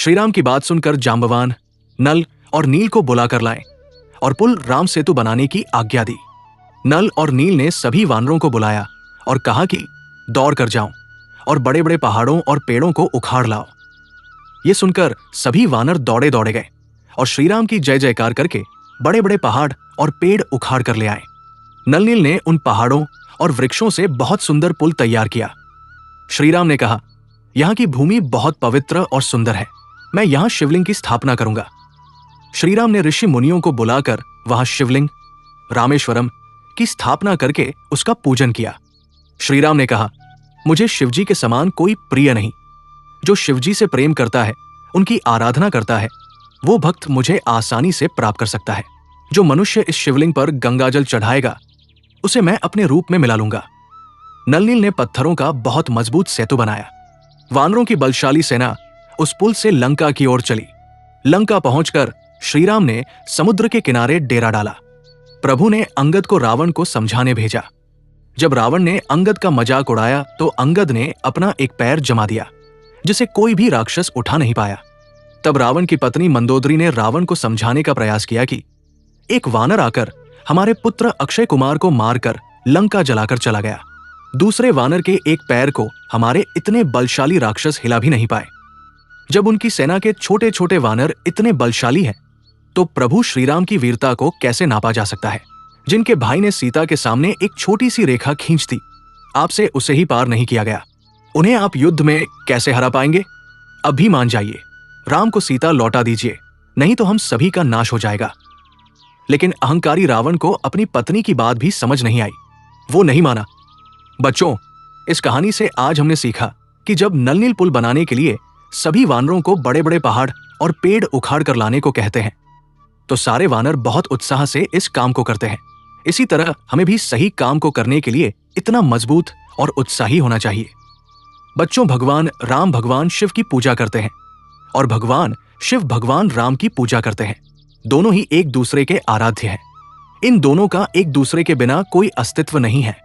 श्रीराम की बात सुनकर जांबवान नल और नील को बुलाकर लाए और पुल राम सेतु बनाने की आज्ञा दी। नल और नील ने सभी वानरों को बुलाया और कहा कि दौड़ कर जाओ और बड़े बड़े पहाड़ों और पेड़ों को उखाड़ लाओ। ये सुनकर सभी वानर दौड़े दौड़े गए और श्रीराम की जय जयकार करके बड़े बड़े पहाड़ और पेड़ उखाड़ कर ले आए। नल नील ने उन पहाड़ों और वृक्षों से बहुत सुंदर पुल तैयार किया। श्रीराम ने कहा, यहाँ की भूमि बहुत पवित्र और सुंदर है, मैं यहाँ शिवलिंग की स्थापना करूंगा। श्रीराम ने ऋषि मुनियों को बुलाकर वहां शिवलिंग रामेश्वरम की स्थापना करके उसका पूजन किया। श्रीराम ने कहा, मुझे शिवजी के समान कोई प्रिय नहीं। जो शिवजी से प्रेम करता है, उनकी आराधना करता है, वो भक्त मुझे आसानी से प्राप्त कर सकता है। जो मनुष्य इस शिवलिंग पर गंगाजल चढ़ाएगा, उसे मैं अपने रूप में मिला लूंगा। नल नील ने पत्थरों का बहुत मजबूत सेतु बनाया। वानरों की बलशाली सेना उस पुल से लंका की ओर चली। लंका पहुंचकर श्रीराम ने समुद्र के किनारे डेरा डाला। प्रभु ने अंगद को रावण को समझाने भेजा। जब रावण ने अंगद का मजाक उड़ाया तो अंगद ने अपना एक पैर जमा दिया, जिसे कोई भी राक्षस उठा नहीं पाया। तब रावण की पत्नी मंदोदरी ने रावण को समझाने का प्रयास किया कि एक वानर आकर हमारे पुत्र अक्षय कुमार को मारकर लंका जलाकर चला गया। दूसरे वानर के एक पैर को हमारे इतने बलशाली राक्षस हिला भी नहीं पाए। जब उनकी सेना के छोटे छोटे वानर इतने बलशाली हैं, तो प्रभु श्रीराम की वीरता को कैसे नापा जा सकता है। जिनके भाई ने सीता के सामने एक छोटी सी रेखा खींच दी, आपसे उसे ही पार नहीं किया गया। उन्हें आप युद्ध में कैसे हरा पाएंगे? अभी मान जाइए, राम को सीता लौटा दीजिए, नहीं तो हम सभी का नाश हो जाएगा। लेकिन अहंकारी रावण को अपनी पत्नी की बात भी समझ नहीं आई। वो नहीं माना। बच्चों, इस कहानी से आज हमने सीखा कि जब नल नील पुल बनाने के लिए सभी वानरों को बड़े बड़े पहाड़ और पेड़ उखाड़ कर लाने को कहते हैं, तो सारे वानर बहुत उत्साह से इस काम को करते हैं। इसी तरह हमें भी सही काम को करने के लिए इतना मजबूत और उत्साही होना चाहिए। बच्चों, भगवान राम भगवान शिव की पूजा करते हैं और भगवान शिव भगवान राम की पूजा करते हैं। दोनों ही एक दूसरे के आराध्य हैं। इन दोनों का एक दूसरे के बिना कोई अस्तित्व नहीं है।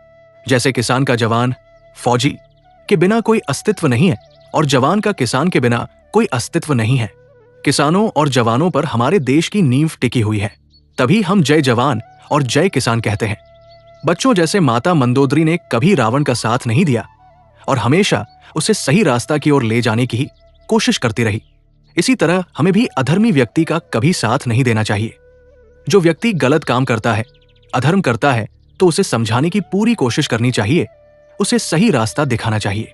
जैसे किसान का जवान फौजी के बिना कोई अस्तित्व नहीं है और जवान का किसान के बिना कोई अस्तित्व नहीं है। किसानों और जवानों पर हमारे देश की नींव टिकी हुई है, तभी हम जय जवान और जय किसान कहते हैं। बच्चों, जैसे माता मंदोदरी ने कभी रावण का साथ नहीं दिया और हमेशा उसे सही रास्ता की ओर ले जाने की ही कोशिश करती रही, इसी तरह हमें भी अधर्मी व्यक्ति का कभी साथ नहीं देना चाहिए। जो व्यक्ति गलत काम करता है, अधर्म करता है, तो उसे समझाने की पूरी कोशिश करनी चाहिए, उसे सही रास्ता दिखाना चाहिए।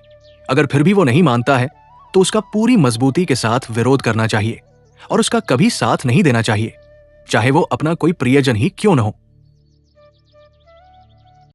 अगर फिर भी वो नहीं मानता है, तो उसका पूरी मजबूती के साथ विरोध करना चाहिए और उसका कभी साथ नहीं देना चाहिए, चाहे वो अपना कोई प्रियजन ही क्यों न हो।